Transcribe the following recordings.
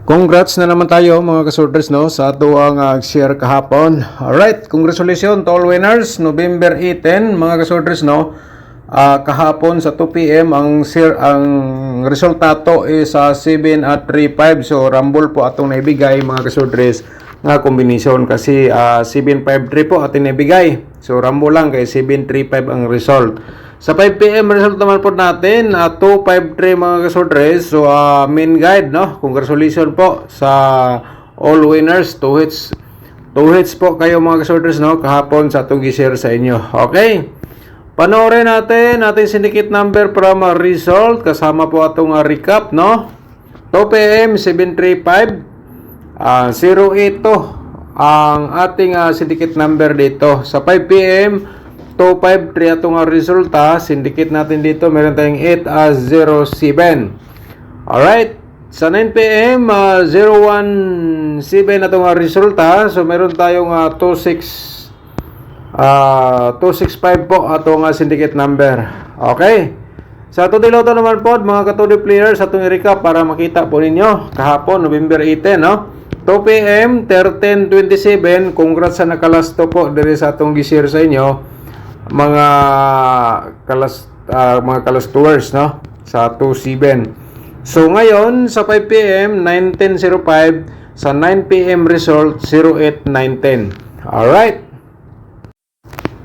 Congrats na naman tayo mga kasorters no sa ato ang share kahapon. Alright, congratulations to all winners. November 18 mga kasorters no. Kahapon sa 2 PM ang resulta to is 7 at 3-5. So rumble po atong naibigay mga kasorters nga kombinasyon kasi 7-5-3 po ating naibigay. So rumble lang kay 7-3-5 ang result. Sa 5 PM result naman po natin 253 mga kasortres. So main guide no. Congratulations po sa all winners. 2 hits po kayo mga kasortres no kahapon sa atong gi-share sa inyo. Okay. Panoorin natin ating syndicate number from result kasama po atong recap no. 2 PM 735 08 to ang ating syndicate number dito. Sa 5 PM 253 atong resulta. Syndicate natin dito meron tayong 807. Alright, sa 9 PM 017 atong resulta. So meron tayong 265 po atong syndicate number. Okay, sa total loto naman po mga katudi players atong i-recap para makita po ninyo kahapon November 18 no. 2 PM 1327. Congrats sa nakalasto po diri sa atong gi-share sa inyo mga kalastowers no sa 27. So ngayon sa 5 PM 1905, sa 9 PM result 08910. Alright.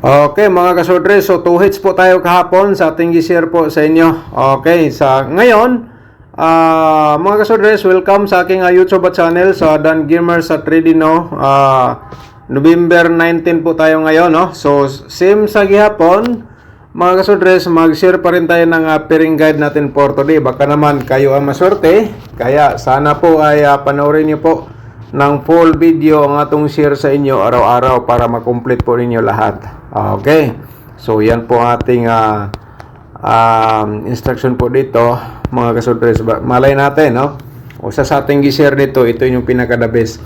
Okay mga kasortres, so 2 hits po tayo kahapon sa ating gi-share po sa inyo. Okay, sa ngayon mga kasortres, welcome sa aking YouTube channel sa Dan Gamers sa 3D no. November 19 po tayo ngayon no. So same sa gihapon mga kasortres, mag-share pa rin tayo ng pairing guide natin for today. Baka naman kayo ang maswerte, kaya sana po ay panoorin niyo po ng full video ang atong share sa inyo araw-araw para ma-complete po ninyo lahat. Okay, so yan po ating instruction po dito mga kasortres. Malay natin no, o sa ating gi-share dito, ito yung pinaka-the best.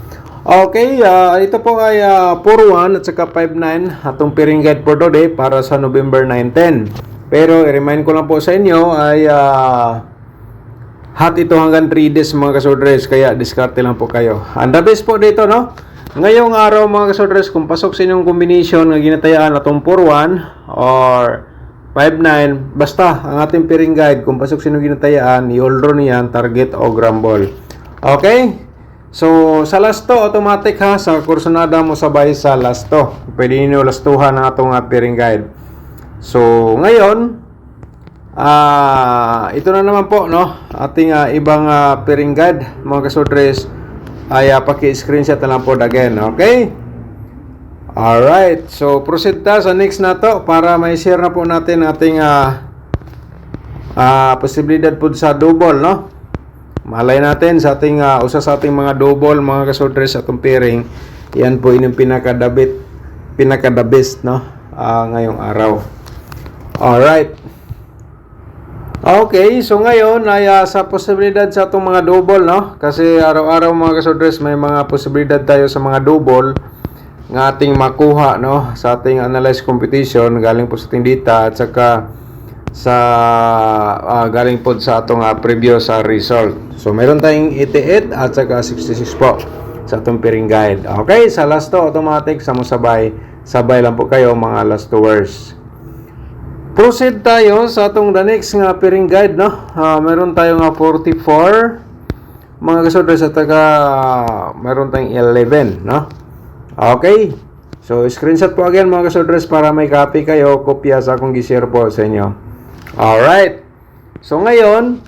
Okay, ito po ay 4-1 at saka 5-9 atong pairing guide for today para sa November 19. Pero i-remind ko lang po sa inyo ay hot ito hanggang 3 days mga kasortres, kaya diskarte lang po kayo. And the best po dito no, ngayong araw mga kasortres, kung pasok sa inyong combination nga ginatayaan atong 4-1 or 5-9, basta ang ating pairing guide kung pasok sa inyong ginatayaan, i-all draw niyan, target o grumble. Okay? So, sa lasto, automatic ha. Sa kursunada mo sabay sa lasto. Pwede nyo lastuhan ang atong pairing guide. So, ngayon, ito na naman po, no? Ating ibang pairing guide, mga kasortres, ay paki-screenshot na lang po again. Okay? Alright. So, proceed ta sa next na to para may share na po natin ating posibilidad po sa double, no? Malay natin sa ating usa sa ating mga double mga kasortres atong pairing. Yan po yung pinaka-the best no ngayong araw. Alright. Okay, so ngayon ay sa posibilidad sa atong mga double no, kasi araw-araw mga kasortres may mga posibilidad tayo sa mga double nga ating makuha no sa ating analyze competition galing po sa ating data at saka sa galing po sa atong preview sa result. So meron tayong 88 at saka 66 po sa atong pairing guide. Okay, sa lasto automatic sa mo sabay lang po kayo mga lastowers. Proceed tayo sa atong the next nga pairing guide no. Meron tayong 44 mga kasortres at saka meron tayong 11 no. Okay. So screenshot po again mga kasortres para may copy kayo, kopya sa akong gi-share po sa inyo. Alright. So ngayon,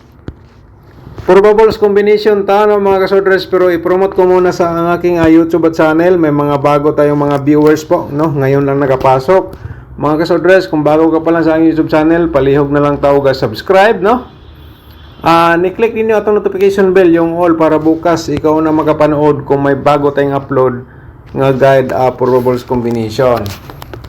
probables combination no mga kasortres, pero i-promote ko muna sa ang aking YouTube channel. May mga bago tayong mga viewers po no, ngayon lang nakapasok. Mga kasortres, kung bago ka pa lang sa aking YouTube channel, palihog na lang tao subscribe no. Ni-click niyo atong notification bell yung all para bukas ikaw na makapanood kung may bago tayong upload nga guide probables combination.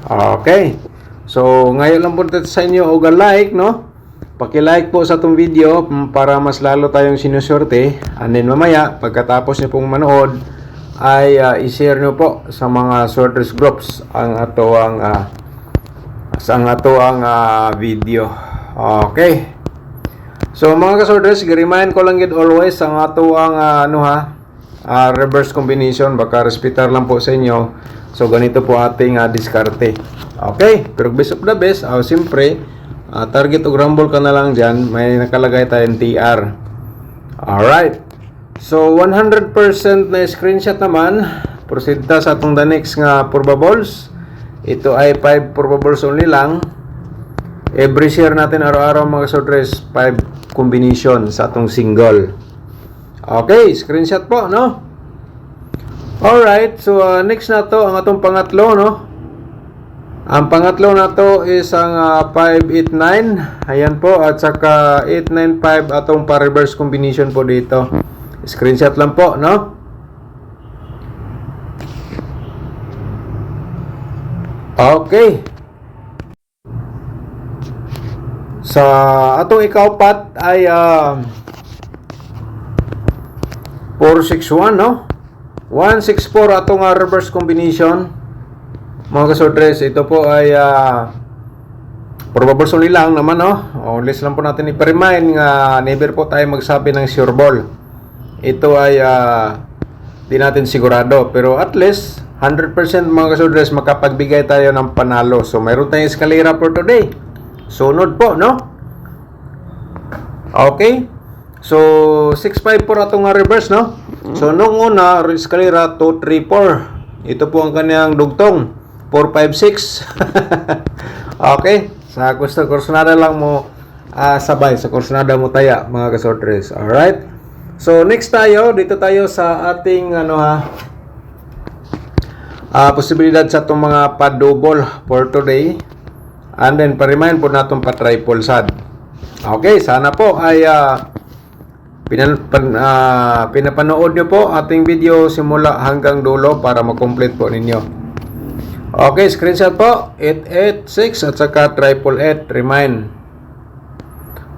Okay. So, ngayon lang po sa inyo og like, no? Paki-like po sa itong video para mas lalo tayong sinuswerte. And then mamaya, pagkatapos nyo pong manood, ay i-share nyo po sa mga sorters groups ang atoang video. Okay. So mga kasorders, i-remind ko lang yun always ang ato ang reverse combination. Baka respetar lang po sa inyo. So ganito po ating diskarte. Okay, pero best of the best, siyempre, target o rumble ka na lang dyan. May nakalagay tayong TR. Alright. So 100% na screenshot naman. Proceed ta sa atong the next nga probables. Ito ay 5 probables only lang. Every share natin araw-araw mga kasordres, 5 combination sa atong single. Okay, screenshot po, no? Alright, so next na to, ang atong pangatlo, no? Ang pangatlo na to is ang 589. Ayan po, at saka 895 atong pa-reverse combination po dito. Screenshot lang po, no? Okay. Sa atong ikaapat ay 461, no? 164 atong reverse combination. Mga kasordres, ito po ay probable only lang naman, no? O list lang po natin i-remind nga never po tayo magsabi ng sure ball. Ito ay di natin sigurado, pero at least 100% mga kasordres makapagbigay tayo ng panalo. So mayroon tayong escalera for today. Sunod po, no? Okay. So 654 atong reverse, no? So nung una escalera 234. Ito po ang kanyang dugtong 456. Okay. Sa gusto kursunada lang mo sabay sa kursunada mo taya mga kasordres. Alright. So next tayo, dito tayo sa ating posibilidad sa itong mga pa-double for today. And then pa-remind po natin pa-triple sad. Okay, sana po ay pinapanood nyo po ating video simula hanggang dulo para mag-complete po ninyo. Okay, screenshot po 886 at saka 888 remind.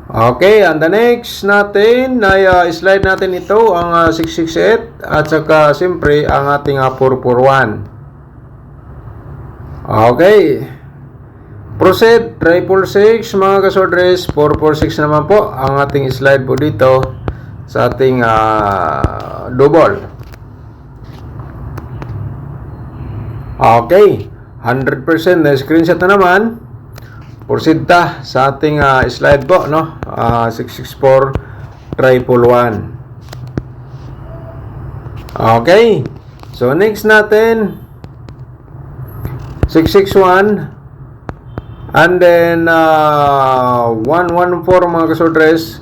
Okay, and the next natin ay slide natin ito ang 668 at saka siyempre ang ating 441. Okay. Proceed 666 mga kasordres, 446 naman po ang ating slide po dito sa ating double. Okay, 100% na screenshot na naman. Proceed ta sa ating slide po, no? 664 111. Okay. So next natin 661 and then 114 mga kasordres.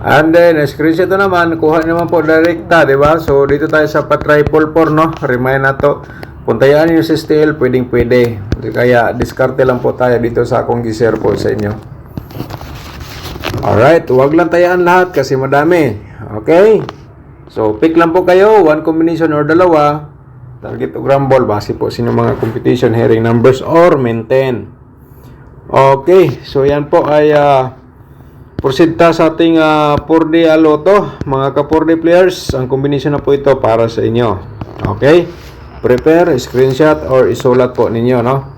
And then screenshot na naman, kuha naman po direkta, di ba? So dito tayo sa pa-triple 4, no? Remind na to. Puntayan yung sa STL, pwede. Kaya diskarte lang po tayo dito sa akong gi-share po sa inyo. Alright, huwag lang tayaan lahat kasi madami. Okay? So pick lang po kayo, one combination or dalawa. Target o rumble, base po sa inyong mga competition, herring numbers or maintain. Okay, so yan po ay proceed ta sa ating 4D Lotto. Mga ka-4D players, ang combination na po ito para sa inyo. Okay, prepare, screenshot or isulat po ninyo, no?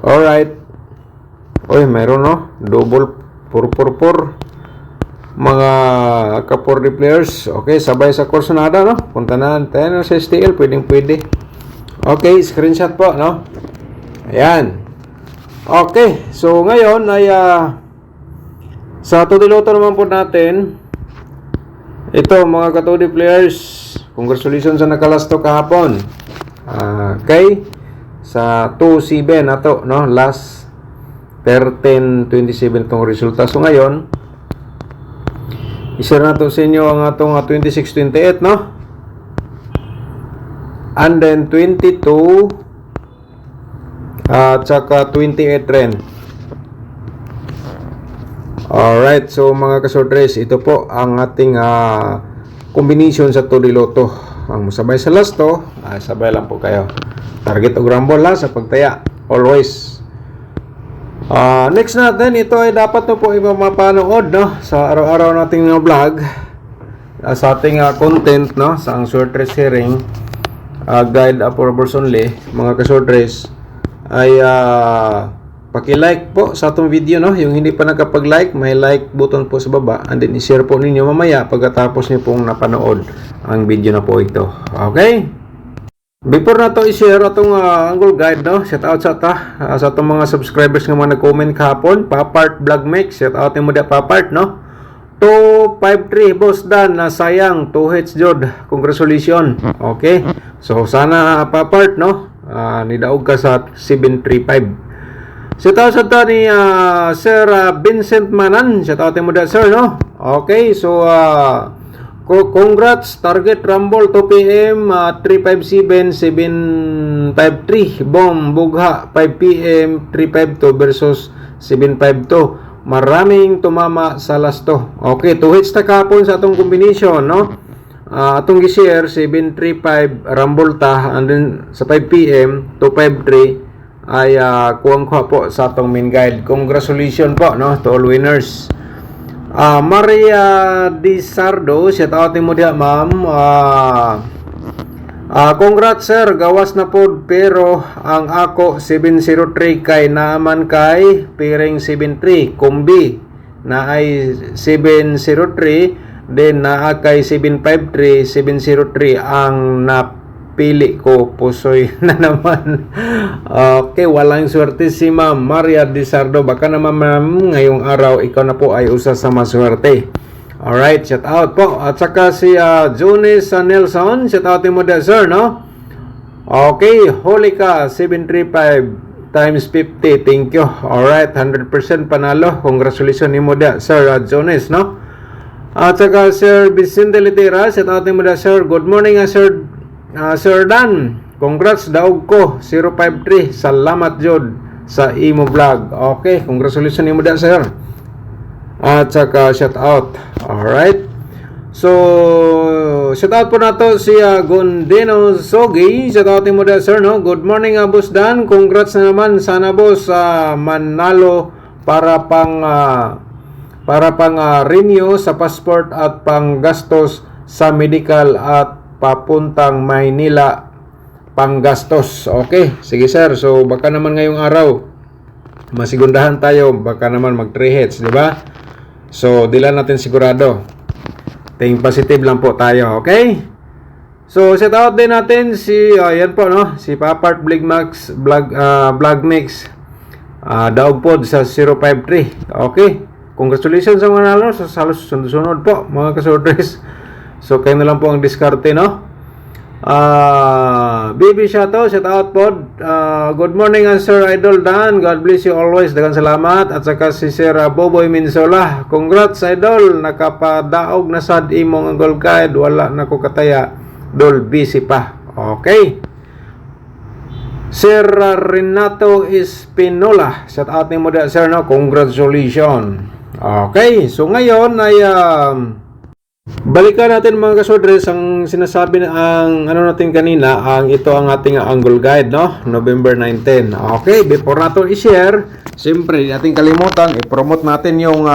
Alright. Oy, meron, no? Double 444. Mga ka-4D players, okay, sabay sa kursunada, no? Punta na tayo sa STL, pwede. Okay, screenshot po, no? Ayan. Okay, so ngayon ay sa 2D Lotto naman po natin. Ito mga ka-2D players, congratulations sa nakalasto kahapon. Okay, sa 2-7 na to, no? Last 13-27 itong resulta. So ngayon i-share na to sa inyo ang atong 26-28, no? And then 22 at saka 28 rin. Alright, so mga kasordres, ito po ang ating combination sa 2D Lotto. Ang sabay sa last to, sabay lang po kayo. Target o rumble lang sa pagtaya. Always. Next natin, ito ay dapat na po mapanood, no? Sa araw-araw nating vlog, sa ating content, no? Sa ang short race hearing guide for only, mga ka-short race ay paki-like po sa atong video, no? Yung hindi pa nakapag-like, may like button po sa baba, and then i-share po ninyo mamaya pagkatapos niyo pong napanood ang video na po ito. Okay? Before na to i-share atong angle guide, no? Shout out sa atong mga subscribers nga mga nag-comment kahapon. Papart Vlog Mix, shout out mo dia Papart, no? 253 boss Dan na sayang 2 hits jod. Congratulations. Okay? So sana Papart, no? Nidaog ka sa 735. Shout out sa ni Sir Vincent Manan. Shout out mo da sir, no? Okay, so congrats, target Rumble 2 PM 357-753. Bomb Bugha 5 PM 352 versus 752. Maraming tumama sa lasto. Okay, 2 hits ta kapon sa atong combination, no? Atong gi-share 735 Rumble ta, and then sa 5 PM 253 ay kuwang-kuha po sa atong main guide. Congratulations po, no, to all winners. Maria Di Sardo, shout out mo diha ma'am. Congrats sir, gawas na pod, pero ang ako 703 kay naaman kay piring 73 kumbi na ay 703, then naa kay 753 703 ang napili ko, pusoy na naman. Okay, walang swerte si Ma'am Maria Di Sardo. Baka naman ma'am, ngayong araw ikaw na po ay usa sa maswerte. Alright, shout out po. At saka si Jones Nelson, shout out mo da sir, no? Okay, huli ka 735 times 50. Thank you. Alright, 100% panalo. Congratulations mo da sir Jones, no? At saka Sir Vicente Litera, shout out mo da sir. Good morning sir. Sir Dan, congrats daog ko 053. Salamat jod sa imo vlog. Okay, congratulations imo da sir. At saka shout out. Alright. So shout out po nato si Gondino Sogi. Shout out imo da sir, no? Good morning Boss Dan. Congrats na naman. Sana boss manalo para pang renew sa passport at pang gastos sa medical at papuntang Maynila panggastos. Okay, sige sir. So baka naman ngayong araw masigundahan tayo, baka naman mag 3 hits, di ba? So di lang natin sigurado. Think positive lang po tayo, okay? So shout out din natin si yan po, no, si Papart Vlog Mix. Daog pod sa 053. Okay. Congratulations sa mga nalo sa salos sunod po mga kasordres. So kayo na lang po ang diskarte, no? Baby Shato, shout out po. Good morning Sir Idol Dan. God bless you always. Daghang salamat. At saka si Sir Boboy Minsola. Congrats Idol. Nakapadaog na sad imong ang gold guide. Wala na ko kataya. Dol busy pa. Okay. Sir Renato Espinola. Shout out ni mo da sir, no? Congratulations. Okay. So ngayon ay balikan natin mga kasodres ang sinasabi na ang ano natin kanina, ang ito ang ating angle guide, no? November 19. Okay, before nato i-share, siyempre natin kalimutan i-promote natin yung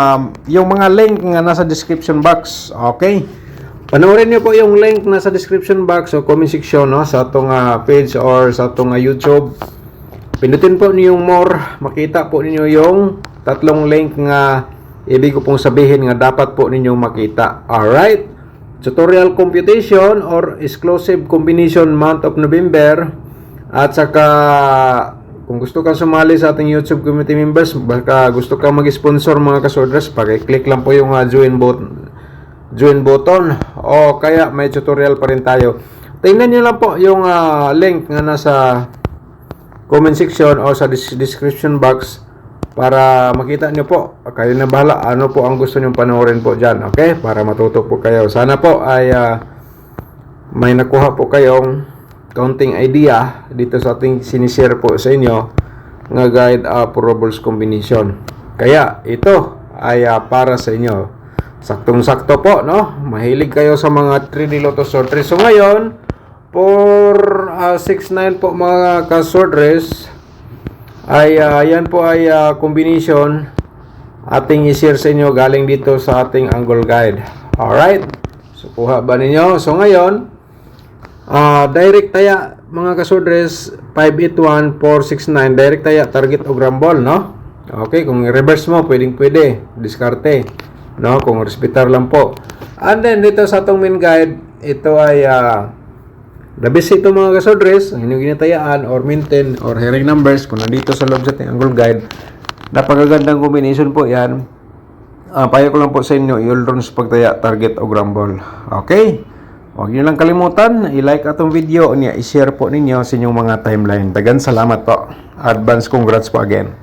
mga link nga nasa description box. Okay? Panoorin niyo po yung link nasa description box o comment section, no, sa atong page or sa atong YouTube. Pindutin po niyo yung more, makita po ninyo yung tatlong link nga ibig ko pong sabihin nga dapat po ninyong makita. Alright? Tutorial computation or exclusive combination month of November. At saka kung gusto kang sumali sa ating YouTube community members, baka gusto kang mag-sponsor mga kasorders, paki-click lang po yung join button. O kaya may tutorial pa rin tayo. Tingnan nyo lang po yung link nga nasa comment section o sa description box para makita nyo po. Kayo na bahala ano po ang gusto nyo panoorin po dyan. Okay? Para matuto po kayo. Sana po ay may nakuha po kayong counting idea dito sa ating sinishare po sa inyo nga guide for Robles combination. Kaya ito ay para sa inyo. Saktong-sakto po, no? Mahilig kayo sa mga 3D Lotus Sortres. So ngayon, for 6-9 po mga kasordres, ay yan po ay combination ating i-share sa inyo galing dito sa ating angle guide. Alright? So kuha ba ninyo? So ngayon, direct mga kasudres 581469 direct tayo target o grambol, no? Okay, kung i-reverse mo pwede diskarte, no? Kung respitar lang po. And then dito sa atong main guide, ito ay the best ito mga kasudres, ang inyong ginatayaan or maintain or hearing numbers kung nandito sa loob sa ating angle guide. Napakagandang combination po yan. Payo ko lang po sa inyo, i-all-round sa pagtaya target o grambol. Okay? Huwag nyo lang kalimutan, i-like atong video, i-share po ninyo sa inyong mga timeline. Dagan salamat po. Advance congrats po again.